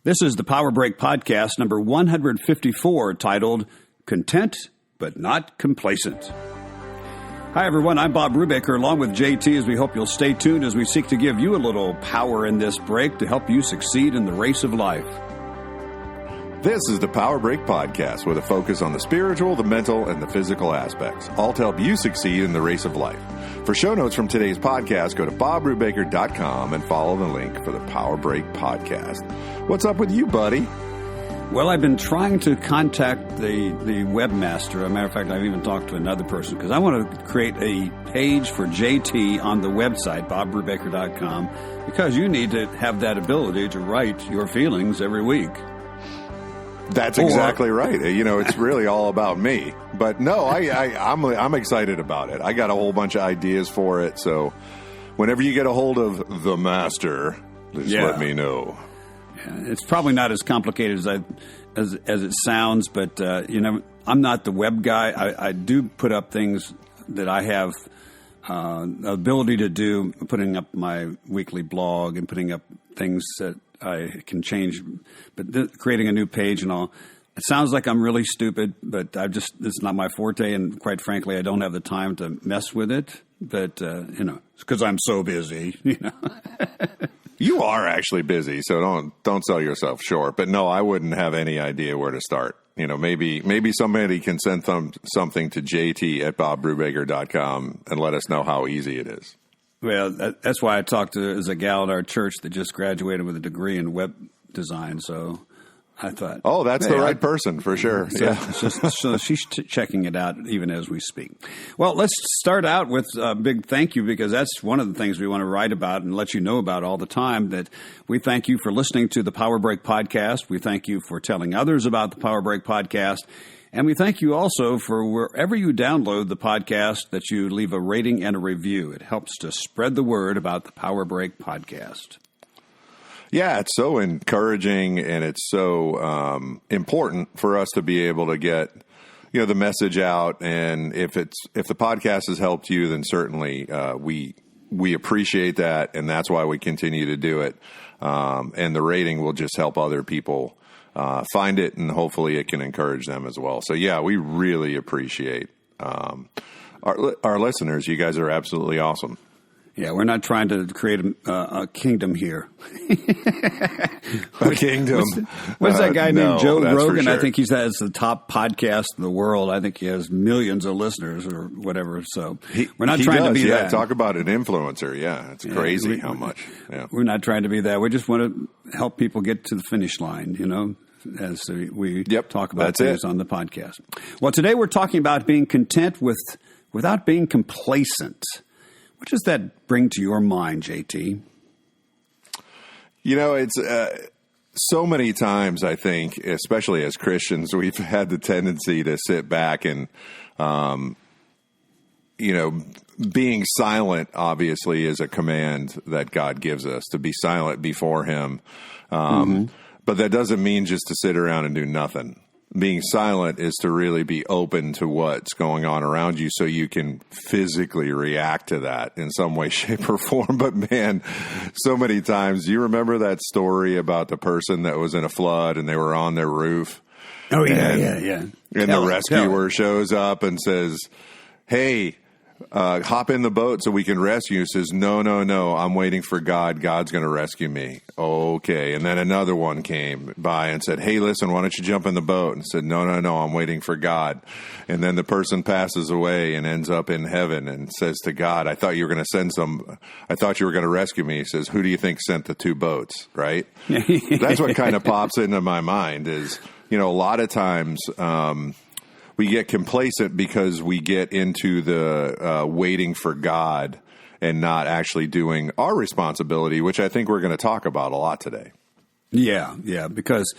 This is the Power Break Podcast, number 154, titled Content But Not Complacent. Hi, everyone. I'm Bob Brubaker, along with JT, as we hope you'll stay tuned as we seek to give you a little power in this break to help you succeed in the race of life. This is the Power Break Podcast with a focus on the spiritual, the mental, and the physical aspects, all to help you succeed in the race of life. For show notes from today's podcast, go to bobbrubaker.com and follow the link for the Power Break Podcast. What's up with you, buddy? Well, I've been trying to contact the webmaster. As a matter of fact, I've even talked to another person because I want to create a page for JT on the website, bobbrubaker.com, because you need to have that ability to write your feelings every week. That's exactly right. You know, it's really all about me. But no, I'm excited about it. I got a whole bunch of ideas for it. So whenever you get a hold of the master, just let me know. Yeah, it's probably not as complicated as it sounds, but I'm not the web guy. I do put up things that I have the ability to do, putting up my weekly blog and putting up things that I can change, but creating a new page and all. It sounds like I'm really stupid, but it's not my forte, and quite frankly, I don't have the time to mess with it. But it's because I'm so busy. You are actually busy, so don't sell yourself short. But no, I wouldn't have any idea where to start. Maybe somebody can send something to JT at bobbrubaker.com and let us know how easy it is. Well, that's why I talked to there's a gal at our church that just graduated with a degree in web design. So I thought, that's the right person for sure. So she's checking it out even as we speak. Well, let's start out with a big thank you, because that's one of the things we want to write about and let you know about all the time, that we thank you for listening to the Power Break Podcast. We thank you for telling others about the Power Break Podcast. And we thank you also for wherever you download the podcast that you leave a rating and a review. It helps to spread the word about the Power Break Podcast. Yeah, it's so encouraging, and it's so important for us to be able to get the message out. And if the podcast has helped you, then certainly we appreciate that, and that's why we continue to do it. And the rating will just help other people find it, and hopefully it can encourage them as well. So yeah, we really appreciate our listeners. You guys are absolutely awesome. Yeah, we're not trying to create a kingdom here. A kingdom. What's that guy named Joe Rogan? Sure. I think he has the top podcast in the world. I think he has millions of listeners or whatever. So we're not trying to be that. Talk about an influencer. Yeah, it's crazy how much. Yeah. We're not trying to be that. We just want to help people get to the finish line, as we talk about things on the podcast. Well, today we're talking about being content without being complacent. What does that bring to your mind, JT? It's so many times, I think, especially as Christians, we've had the tendency to sit back and, being silent, obviously, is a command that God gives us, to be silent before Him. But that doesn't mean just to sit around and do nothing. Being silent is to really be open to what's going on around you so you can physically react to that in some way, shape, or form. But man, so many times, you remember that story about the person that was in a flood and they were on their roof? Oh, yeah. And the rescuer shows up and says, hey, hop in the boat so we can rescue you. Says, no, I'm waiting for God. God's going to rescue me. Okay. And then another one came by and said, hey, listen, why don't you jump in the boat? And said, no, I'm waiting for God. And then the person passes away and ends up in heaven and says to God, I thought you were going to rescue me. He says, who do you think sent the two boats? Right? That's what kind of pops into my mind is, a lot of times, we get complacent because we get into the waiting for God and not actually doing our responsibility, which I think we're going to talk about a lot today. Yeah, because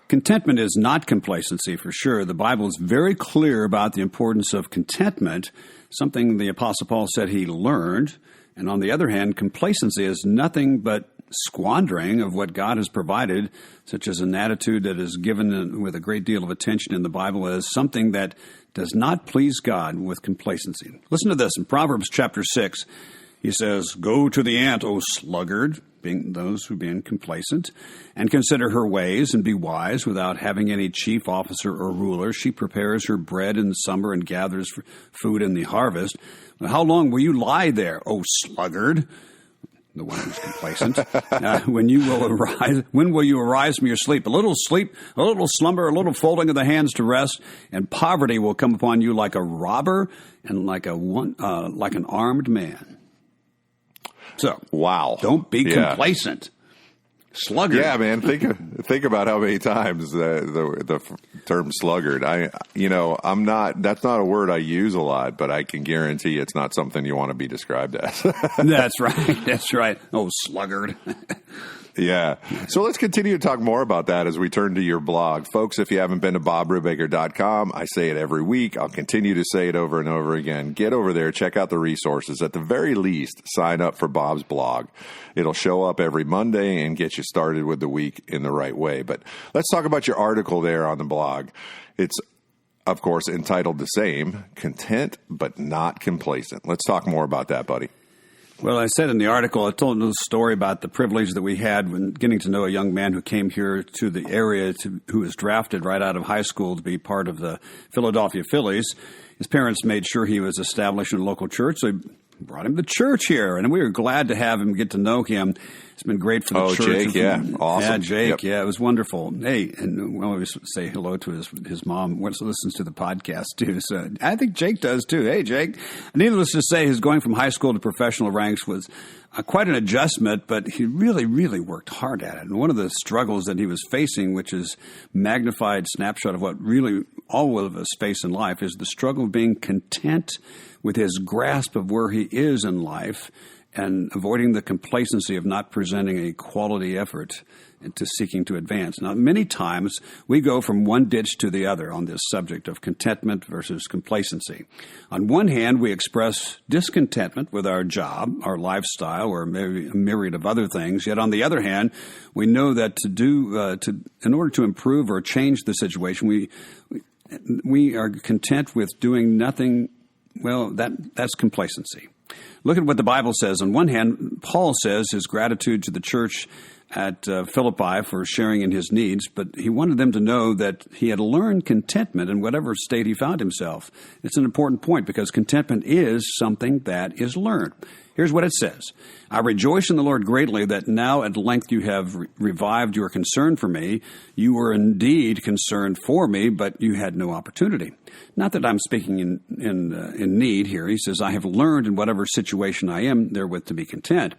contentment is not complacency for sure. The Bible is very clear about the importance of contentment, something the Apostle Paul said he learned. And on the other hand, complacency is nothing but squandering of what God has provided, such as an attitude that is given with a great deal of attention in the Bible as something that does not please God with complacency. Listen to this in Proverbs chapter 6. He says, "Go to the ant, O sluggard," being those who being complacent, "and consider her ways, and be wise. Without having any chief officer or ruler, she prepares her bread in summer and gathers food in the harvest. How long will you lie there, O sluggard?" The one who's complacent. When will you arise from your sleep? A little slumber, a little folding of the hands to rest, and poverty will come upon you like a robber and like an armed man. So, wow! Don't be complacent. Sluggard. Yeah, man. Think about how many times the term sluggard. I'm not. That's not a word I use a lot, but I can guarantee it's not something you want to be described as. That's right. That's right. Oh, sluggard. Yeah. So let's continue to talk more about that as we turn to your blog. Folks, if you haven't been to BobRubaker.com, I say it every week. I'll continue to say it over and over again. Get over there. Check out the resources. At the very least, sign up for Bob's blog. It'll show up every Monday and get you started with the week in the right way. But let's talk about your article there on the blog. It's, of course, entitled the same, Content But Not Complacent. Let's talk more about that, buddy. Well, I said in the article, I told a story about the privilege that we had when getting to know a young man who came here to the area, who was drafted right out of high school to be part of the Philadelphia Phillies. His parents made sure he was established in a local church, so they brought him to church here, and we were glad to have him, get to know him. It's been great for the church. Jake, yeah. Awesome. Yeah, Jake, yep. Yeah, it was wonderful. Hey, and we always say hello to his mom, who listens to the podcast, too. So I think Jake does, too. Hey, Jake. Needless to say, his going from high school to professional ranks was quite an adjustment, but he really, really worked hard at it. And one of the struggles that he was facing, which is magnified snapshot of what really all of us face in life, is the struggle of being content with his grasp of where he is in life and avoiding the complacency of not presenting a quality effort into seeking to advance. Now, many times we go from one ditch to the other on this subject of contentment versus complacency. On one hand, we express discontentment with our job, our lifestyle, or maybe a myriad of other things. Yet on the other hand, we know that in order to improve or change the situation, we are content with doing nothing. Well, that's complacency. Look at what the Bible says. On one hand, Paul says his gratitude to the church at Philippi for sharing in his needs, but he wanted them to know that he had learned contentment in whatever state he found himself. It's an important point because contentment is something that is learned. Here's what it says. "I rejoice in the Lord greatly that now at length you have revived your concern for me. You were indeed concerned for me, but you had no opportunity." Not that I'm speaking in need here. He says, "I have learned in whatever situation I am therewith to be content.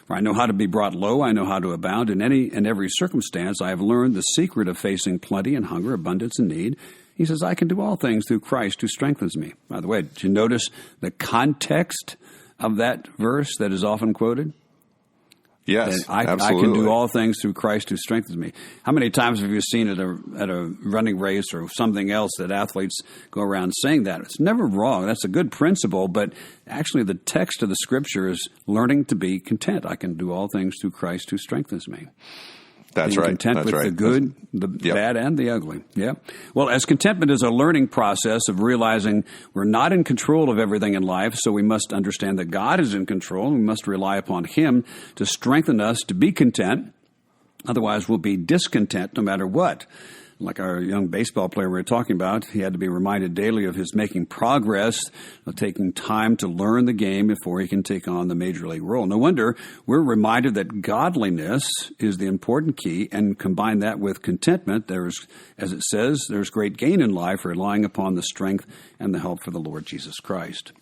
For I know how to be brought low. I know how to abound in any and every circumstance. I have learned the secret of facing plenty and hunger, abundance and need." He says, "I can do all things through Christ who strengthens me." By the way, did you notice the context of that verse that is often quoted? Yes, I can do all things through Christ who strengthens me. How many times have you seen at a running race or something else that athletes go around saying that? It's never wrong. That's a good principle, but actually the text of the Scripture is learning to be content. I can do all things through Christ who strengthens me. That's being right. Content That's with right. the good, the bad, and the ugly. Yeah. Well, as contentment is a learning process of realizing we're not in control of everything in life, so we must understand that God is in control, and we must rely upon Him to strengthen us to be content. Otherwise, we'll be discontent no matter what. Like our young baseball player we were talking about, he had to be reminded daily of his making progress, of taking time to learn the game before he can take on the major league role. No wonder we're reminded that godliness is the important key, and combine that with contentment. There's, as it says, there's great gain in life, relying upon the strength and the help for the Lord Jesus Christ.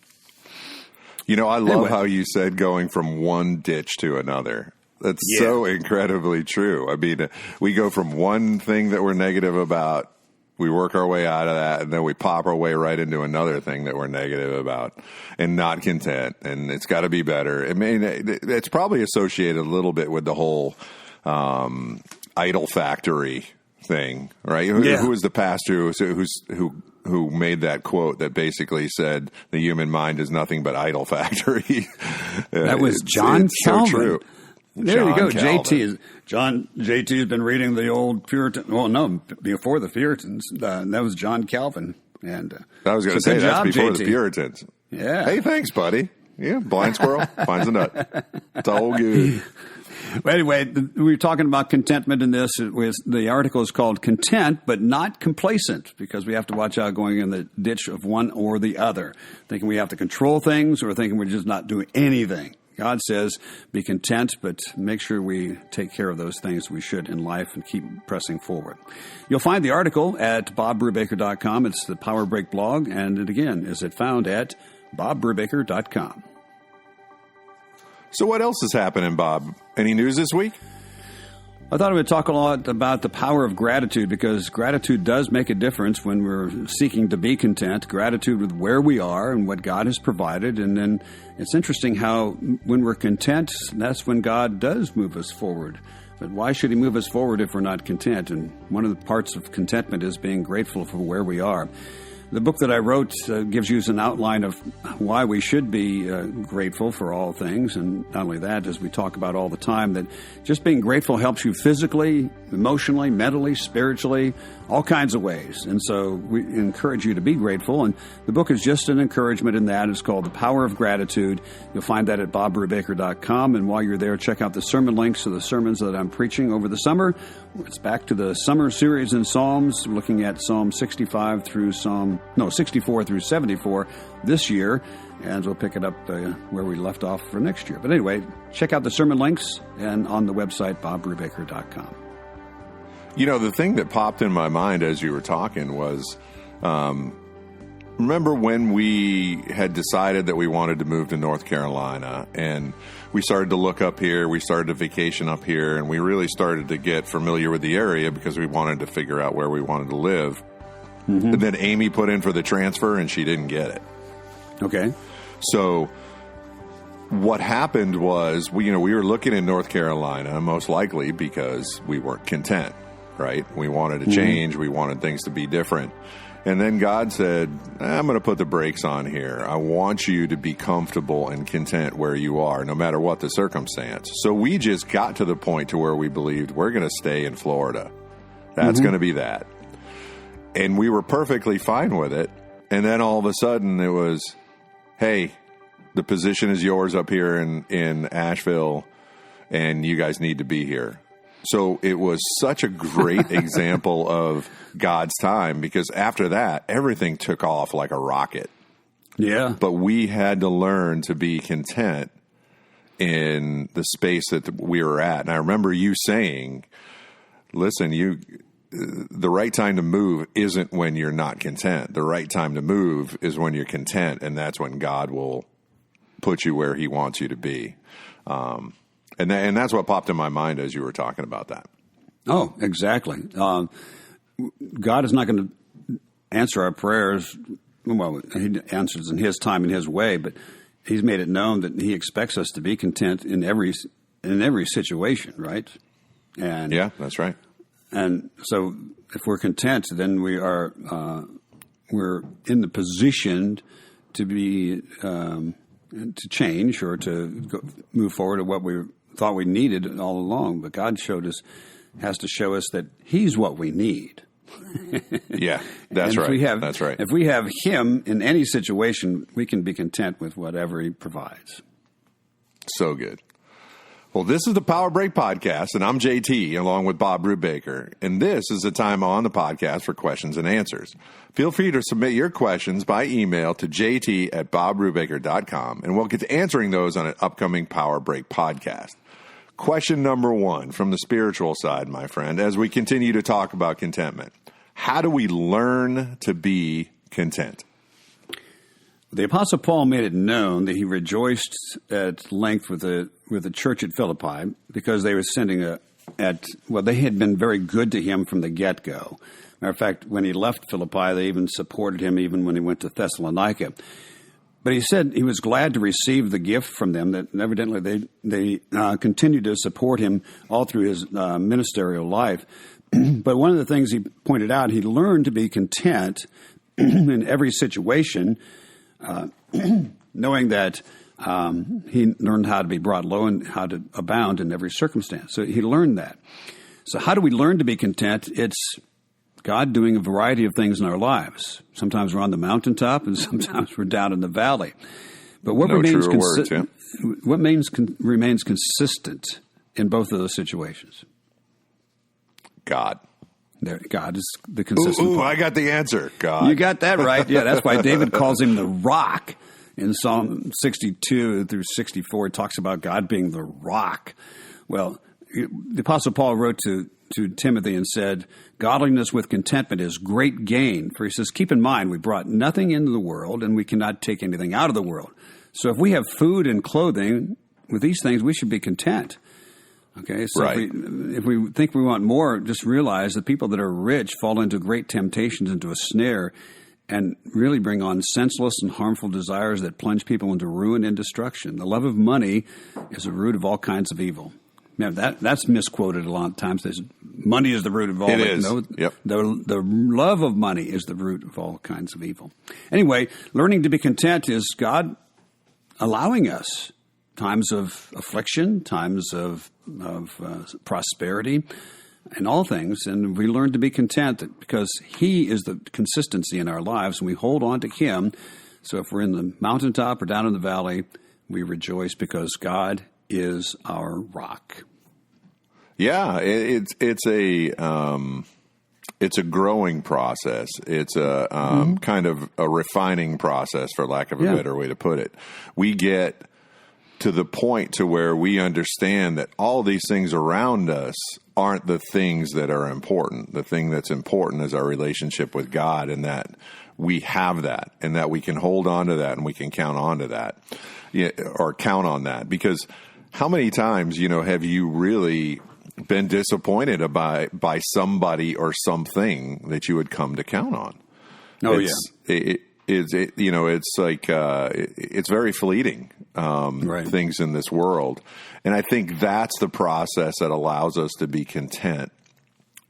You know, I love how you said going from one ditch to another. That's so incredibly true. I mean, we go from one thing that we're negative about, we work our way out of that, and then we pop our way right into another thing that we're negative about and not content, and it's got to be better. I mean, it's probably associated a little bit with the whole idol factory thing, right? Who was the pastor who made that quote that basically said the human mind is nothing but idol factory? That was John Calvin. So true. There you go. Calvin. JT has been reading the old Puritan. Well, no, before the Puritans. That was John Calvin. And I was going to say that's job, before JT. the Puritans. Yeah. Hey, thanks, buddy. Yeah, blind squirrel finds a nut. It's all good. Well, anyway, we were talking about contentment in this. The article is called Content, But Not Complacent, because we have to watch out going in the ditch of one or the other, thinking we have to control things or thinking we're just not doing anything. God says, be content, but make sure we take care of those things we should in life and keep pressing forward. You'll find the article at bobbrubaker.com. It's the Power Break blog, and it again is found at bobbrubaker.com. So what else is happening, Bob? Any news this week? I thought I would talk a lot about the power of gratitude, because gratitude does make a difference when we're seeking to be content. Gratitude with where we are and what God has provided. And then it's interesting how when we're content, that's when God does move us forward. But why should he move us forward if we're not content? And one of the parts of contentment is being grateful for where we are. The book that I wrote gives you an outline of why we should be grateful for all things. And not only that, as we talk about all the time, that just being grateful helps you physically, emotionally, mentally, spiritually, all kinds of ways. And so we encourage you to be grateful. And the book is just an encouragement in that. It's called The Power of Gratitude. You'll find that at bobbrubaker.com. And while you're there, check out the sermon links to the sermons that I'm preaching over the summer. It's back to the summer series in Psalms, looking at Psalm 64 through 74 this year, and we'll pick it up where we left off for next year. But anyway, check out the sermon links and on the website, bobbrubaker.com. You know, the thing that popped in my mind as you were talking was, remember when we had decided that we wanted to move to North Carolina, and we started to look up here, we started to vacation up here, and we really started to get familiar with the area because we wanted to figure out where we wanted to live. Mm-hmm. And then Amy put in for the transfer, and she didn't get it. Okay. So what happened was, we were looking in North Carolina, most likely because we weren't content, right? We wanted to change. We wanted things to be different. And then God said, I'm going to put the brakes on here. I want you to be comfortable and content where you are, no matter what the circumstance. So we just got to the point to where we believed we're going to stay in Florida. That's going to be that. And we were perfectly fine with it. And then all of a sudden it was, hey, the position is yours up here in Asheville, and you guys need to be here. So it was such a great example of God's time, because after that, everything took off like a rocket. Yeah. But we had to learn to be content in the space that we were at. And I remember you saying, listen, the right time to move isn't when you're not content. The right time to move is when you're content, and that's when God will put you where he wants you to be. And that's what popped in my mind as you were talking about that. Oh, exactly. God is not going to answer our prayers. Well, he answers in his time and his way, but he's made it known that he expects us to be content in every situation, right? And yeah, that's right. And so if we're content, then we're in the position to be to change or to move forward to what we thought we needed all along. But God has to show us that he's what we need. Yeah, that's right. That's right. If we have him in any situation, we can be content with whatever he provides. So good. Well, this is the Power Break Podcast, and I'm JT along with Bob Brubaker. And this is the time on the podcast for questions and answers. Feel free to submit your questions by email to jt@bobbrubaker.com, and we'll get to answering those on an upcoming Power Break Podcast. Question number 1 from the spiritual side, my friend, as we continue to talk about contentment. How do we learn to be content? The Apostle Paul made it known that he rejoiced at length with the church at Philippi because they were they had been very good to him from the get-go. Matter of fact, when he left Philippi, they even supported him even when he went to Thessalonica. But he said he was glad to receive the gift from them, that evidently they continued to support him all through his ministerial life. But one of the things he pointed out, he learned to be content in every situation, knowing that he learned how to be brought low and how to abound in every circumstance. So he learned that. So how do we learn to be content? It's God doing a variety of things in our lives. Sometimes we're on the mountaintop and sometimes we're down in the valley. But what No remains truer words, yeah. remains consistent in both of those situations? God. There, God is the consistent Ooh, part. I got the answer. God. You got that right. Yeah, that's why David calls him the rock in Psalm 62 through 64. It talks about God being the rock. Well, the Apostle Paul wrote to Timothy and said, godliness with contentment is great gain. For he says, keep in mind, we brought nothing into the world and we cannot take anything out of the world. So if we have food and clothing, with these things, we should be content. Okay, so right. if we think we want more, just realize that people that are rich fall into great temptations, into a snare, and really bring on senseless and harmful desires that plunge people into ruin and destruction. The love of money is the root of all kinds of evil. Man, that's misquoted a lot of times. There's, money is the root of all. It is. No, yep. The love of money is the root of all kinds of evil. Anyway, learning to be content is God allowing us times of affliction, times of prosperity, and all things. And we learn to be content because He is the consistency in our lives, and we hold on to Him. So if we're in the mountaintop or down in the valley, we rejoice because God is our rock. Yeah, it's a growing process. It's a kind of a refining process, for lack of a better way to put it. We get to the point to where we understand that all these things around us aren't the things that are important. The thing that's important is our relationship with God, and that we have that, and that we can hold on to that, and we can count on to that, or count on that. Because how many times, have you really been disappointed by somebody or something that you would come to count on? Oh, It's like it's very fleeting, right. Things in this world. And I think that's the process that allows us to be content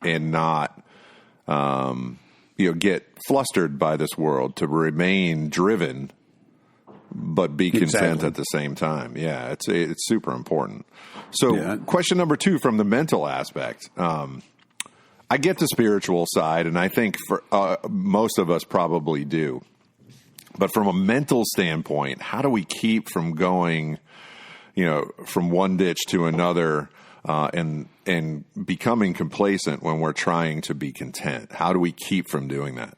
and not, get flustered by this world, to remain driven, but be content at the same time. Yeah, it's super important. So question number 2 from the mental aspect. I get the spiritual side, and I think for most of us probably do. But from a mental standpoint, how do we keep from going, from one ditch to another, and becoming complacent when we're trying to be content? How do we keep from doing that?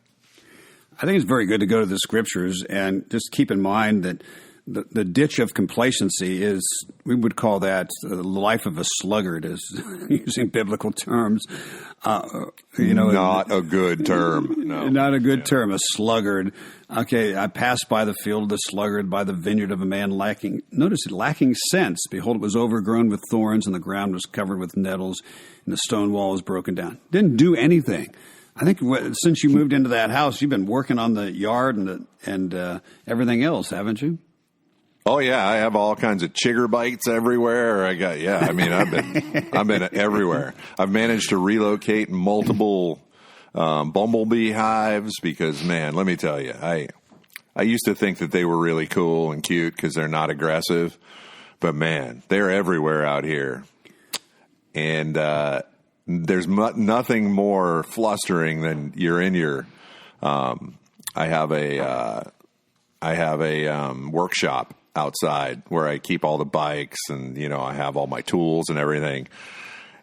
I think it's very good to go to the scriptures and just keep in mind that the ditch of complacency is, we would call that the life of a sluggard, is using biblical terms. Not a good term. No. Not a good term, a sluggard. Okay, I passed by the field of the sluggard, by the vineyard of a man lacking sense. Behold, it was overgrown with thorns, and the ground was covered with nettles, and the stone wall was broken down. Didn't do anything. I think since you moved into that house, you've been working on the yard and everything else, haven't you? Oh yeah, I have all kinds of chigger bites everywhere. I've been everywhere. I've managed to relocate multiple bumblebee hives because, man, let me tell you, I used to think that they were really cool and cute because they're not aggressive, but man, they're everywhere out here, and there's nothing more flustering than you're in your. I have a workshop outside where I keep all the bikes, and I have all my tools and everything,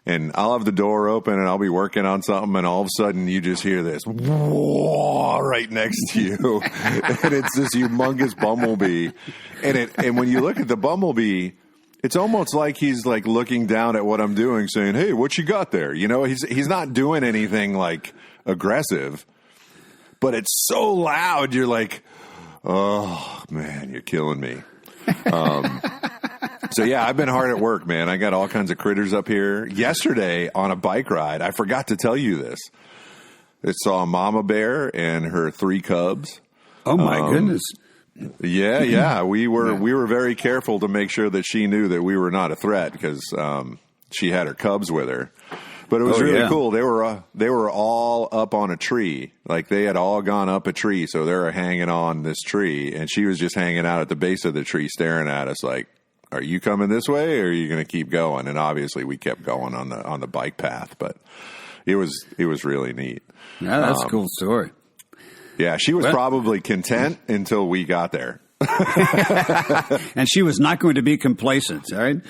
and I'll have the door open and I'll be working on something, and all of a sudden you just hear this whoa right next to you and it's this humongous bumblebee, and when you look at the bumblebee, it's almost like he's like looking down at what I'm doing, saying, "Hey, what you got there?" He's not doing anything like aggressive, but it's so loud. You're like, "Oh man, you're killing me." So yeah, I've been hard at work, man. I got all kinds of critters up here. Yesterday on a bike ride, I forgot to tell you this. I saw a mama bear and her 3 cubs. Oh my goodness. Yeah. We were very careful to make sure that she knew that we were not a threat because she had her cubs with her. But it was really cool. They were all up on a tree. Like they had all gone up a tree, so they were hanging on this tree, and she was just hanging out at the base of the tree staring at us like, "Are you coming this way or are you going to keep going?" And obviously we kept going on the bike path, but it was really neat. Yeah, that's a cool story. Yeah, she was probably content until we got there. And she was not going to be complacent, all right?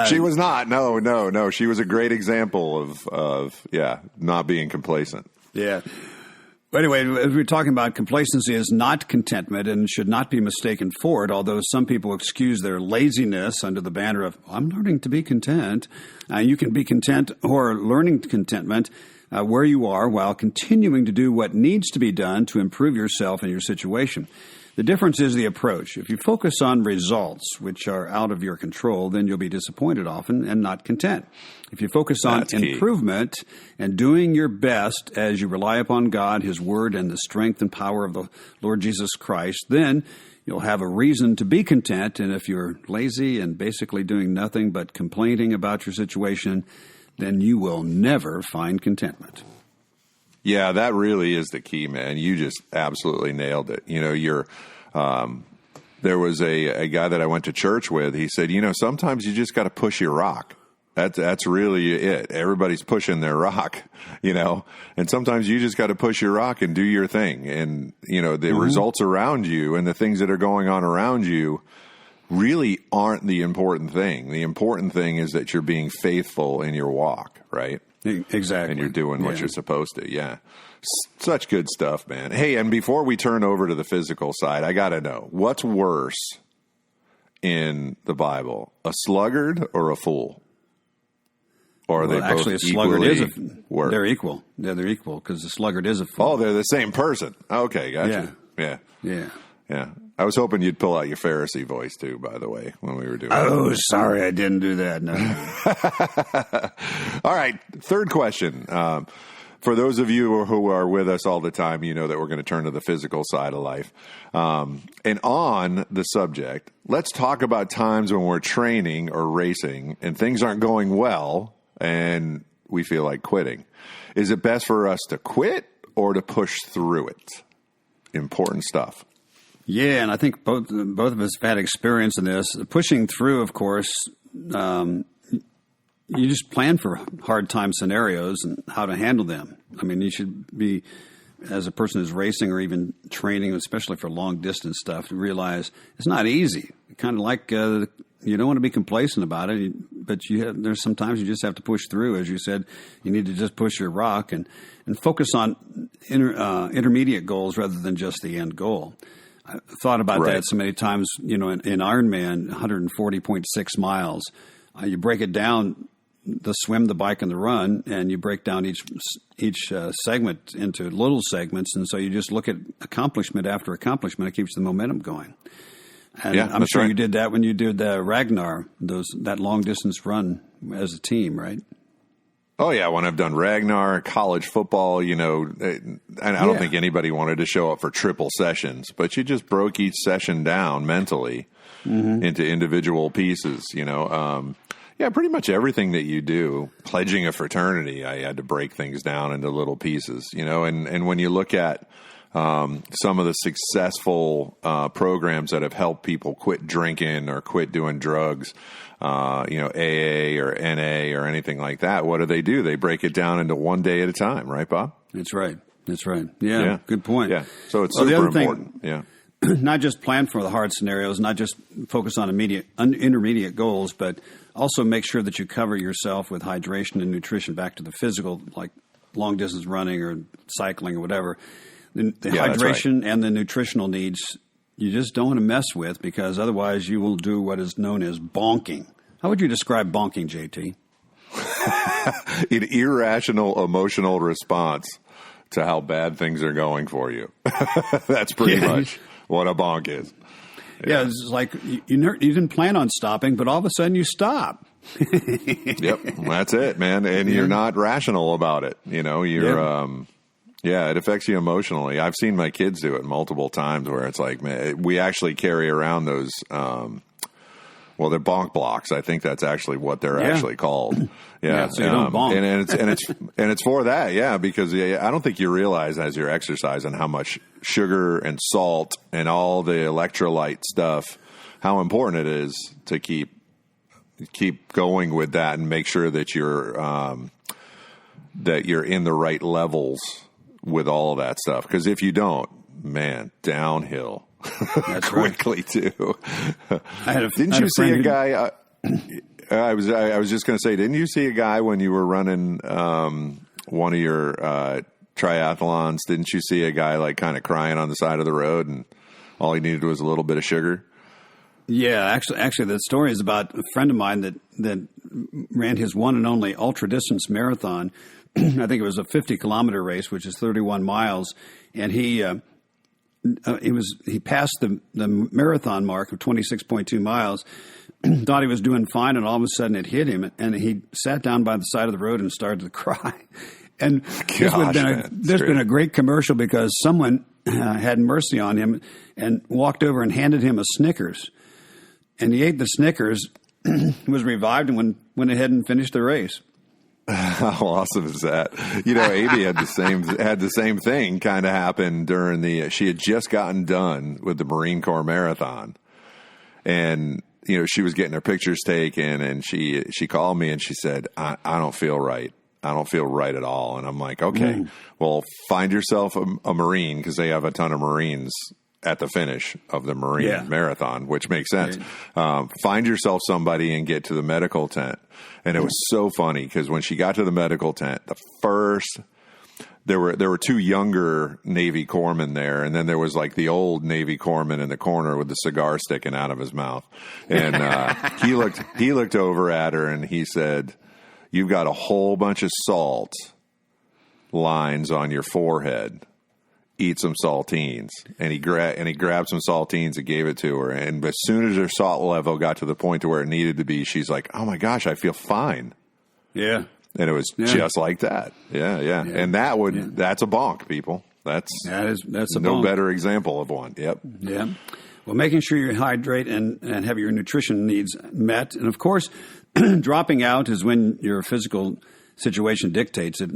She was not. No. She was a great example of not being complacent. Yeah. But anyway, as we're talking about, complacency is not contentment and should not be mistaken for it, although some people excuse their laziness under the banner of, I'm learning to be content. You can be content or learning contentment where you are while continuing to do what needs to be done to improve yourself and your situation. The difference is the approach. If you focus on results, which are out of your control, then you'll be disappointed often and not content. If you focus on improvement and doing your best as you rely upon God, His Word, and the strength and power of the Lord Jesus Christ, then you'll have a reason to be content. And if you're lazy and basically doing nothing but complaining about your situation, then you will never find contentment. Yeah, that really is the key, man. You just absolutely nailed it. You know, there was a guy that I went to church with. He said, you know, sometimes you just got to push your rock. That's really it. Everybody's pushing their rock, you know, and sometimes you just got to push your rock and do your thing. And, you know, the results around you and the things that are going on around you really aren't the important thing. The important thing is that you're being faithful in your walk, right? Exactly. And you're doing what you're supposed to. Yeah. Such good stuff, man. Hey, and before we turn over to the physical side, I got to know, what's worse in the Bible, a sluggard or a fool? Or are they both actually, a sluggard work? They're equal. Yeah, they're equal because the sluggard is a fool. Oh, they're the same person. Okay, gotcha. Yeah. I was hoping you'd pull out your Pharisee voice too, by the way, when we were doing sorry, I didn't do that. No. All right, third question. For those of you who are with us all the time, you know that we're going to turn to the physical side of life. And on the subject, let's talk about times when we're training or racing and things aren't going well and we feel like quitting. Is it best for us to quit or to push through it? Important stuff. Yeah, and I think both of us have had experience in this. Pushing through, of course, you just plan for hard time scenarios and how to handle them. I mean, you should be, as a person who's racing or even training, especially for long distance stuff, to realize it's not easy. Kind of like you don't want to be complacent about it, but there's sometimes you just have to push through. As you said, you need to just push your rock and focus on intermediate goals rather than just the end goal. I thought about that so many times, you know, in Ironman, 140.6 miles, you break it down, the swim, the bike, and the run, and you break down each segment into little segments, and so you just look at accomplishment after accomplishment. It keeps the momentum going. And I'm sure you did that when you did Ragnar, that long distance run as a team, right? Oh, yeah. When I've done Ragnar, college football, you know, and I don't think anybody wanted to show up for triple sessions, but you just broke each session down mentally into individual pieces, you know. Pretty much everything that you do, pledging a fraternity, I had to break things down into little pieces, you know, and when you look at some of the successful programs that have helped people quit drinking or quit doing drugs, you know, AA or NA or anything like that, what do? They break it down into one day at a time, right, Bob? That's right. Yeah, good point. Yeah, so it's super important. Not just plan for the hard scenarios, not just focus on intermediate goals, but also make sure that you cover yourself with hydration and nutrition. Back to the physical, like long distance running or cycling or whatever. The hydration and the nutritional needs you just don't want to mess with, because otherwise you will do what is known as bonking. How would you describe bonking, JT? An irrational emotional response to how bad things are going for you. That's pretty much what a bonk is. Yeah, it's like you didn't plan on stopping, but all of a sudden you stop. Yep, that's it, man. And you're not rational about it. You know, it affects you emotionally. I've seen my kids do it multiple times where it's like, man, we actually carry around those, they're bonk blocks. I think that's actually what they're actually called. So you don't bonk. And it's for that, because I don't think you realize as you're exercising how much sugar and salt and all the electrolyte stuff, how important it is to keep going with that and make sure that you're in the right levels with all of that stuff. Because if you don't, man, downhill That's quickly too. Didn't I you see a guy? I was just going to say, didn't you see a guy when you were running one of your triathlons? Didn't you see a guy like kind of crying on the side of the road, and all he needed was a little bit of sugar? Yeah, actually, the story is about a friend of mine that ran his one and only ultra distance marathon. I think it was a 50-kilometer race, which is 31 miles, and he passed the marathon mark of 26.2 miles. Thought he was doing fine, and all of a sudden it hit him, and he sat down by the side of the road and started to cry. And there's been a great commercial because someone had mercy on him and walked over and handed him a Snickers. And he ate the Snickers, was revived, and went ahead and finished the race. How awesome is that? You know, Amy had the same thing kind of happen during she had just gotten done with the Marine Corps Marathon, and you know, she was getting her pictures taken, and she called me and she said, I don't feel right. I don't feel right at all. And I'm like, okay, well, find yourself a Marine, because they have a ton of Marines at the finish of the Marine Marathon, which makes sense. Find yourself somebody and get to the medical tent. And it was so funny because when she got to the medical tent, there were two younger Navy corpsmen there, and then there was like the old Navy corpsman in the corner with the cigar sticking out of his mouth. And he looked over at her and he said, "You've got a whole bunch of salt lines on your forehead. Eat some saltines." And he grabbed some saltines and gave it to her. And as soon as her salt level got to the point to where it needed to be, she's like, "Oh my gosh, I feel fine." Yeah. And it was just like that. Yeah. And that's a bonk, people. That's a no bonk. Better example of one. Yep. Yeah. Well, making sure you hydrate and have your nutrition needs met. And of course, dropping out is when your physical situation dictates it,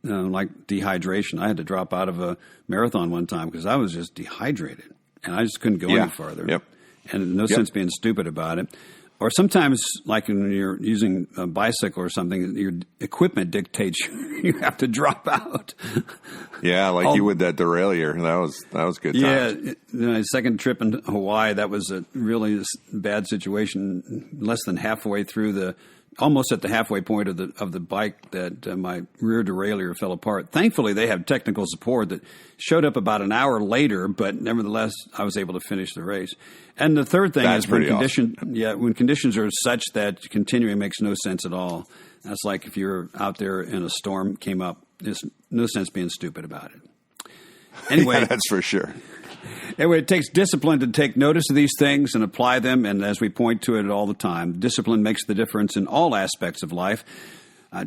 like dehydration. I had to drop out of a marathon one time because I was just dehydrated and I just couldn't go any farther. Yep. And no sense being stupid about it. Or sometimes, like when you're using a bicycle or something, your equipment dictates you have to drop out. Yeah, like you with that derailleur. That was good times. Yeah, my second trip in Hawaii, that was a really bad situation. Less than halfway through almost at the halfway point of the bike, that my rear derailleur fell apart. Thankfully, they have technical support that showed up about an hour later, but nevertheless, I was able to finish the race. And the third thing is when conditions are such that continuing makes no sense at all. That's like if you're out there and a storm came up. There's no sense being stupid about it. Anyway, that's for sure. Anyway, it takes discipline to take notice of these things and apply them. And as we point to it all the time, discipline makes the difference in all aspects of life.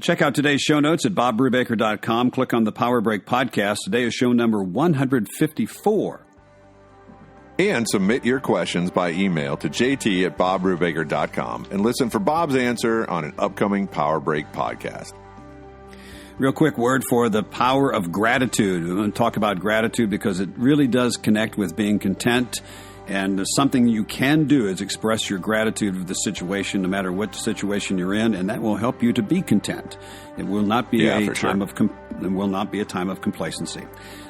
Check out today's show notes at bobbrubaker.com. Click on the Power Break podcast. Today is show number 154. And submit your questions by email to jt@bobbrubaker.com and listen for Bob's answer on an upcoming Power Break podcast. Real quick word for the power of gratitude. We're going to talk about gratitude because it really does connect with being content. And something you can do is express your gratitude of the situation, no matter what situation you're in, and that will help you to be content. It will not be a time of complacency.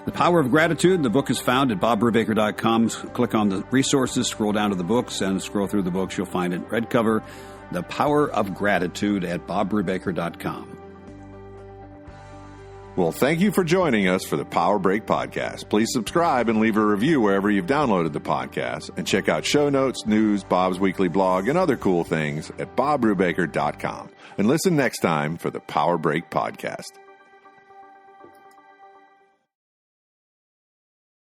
The Power of Gratitude. The book is found at bobbrubaker.com. Click on the resources, scroll down to the books, and scroll through the books. You'll find it red cover. The Power of Gratitude at bobbrubaker.com. Well, thank you for joining us for the Power Break podcast. Please subscribe and leave a review wherever you've downloaded the podcast. And check out show notes, news, Bob's weekly blog, and other cool things at bobbrubaker.com. And listen next time for the Power Break podcast.